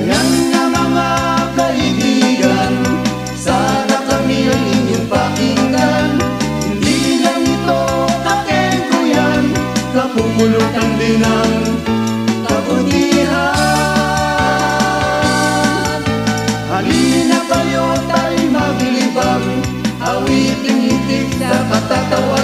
Ayan nga mga kaibigan, sana kami ay inyong pakinggan. Hindi lang ito kakengkuyan, kapupulutan din ang kabutihan. Halina kayo tayo maglibang, awiting itik sa katatawa.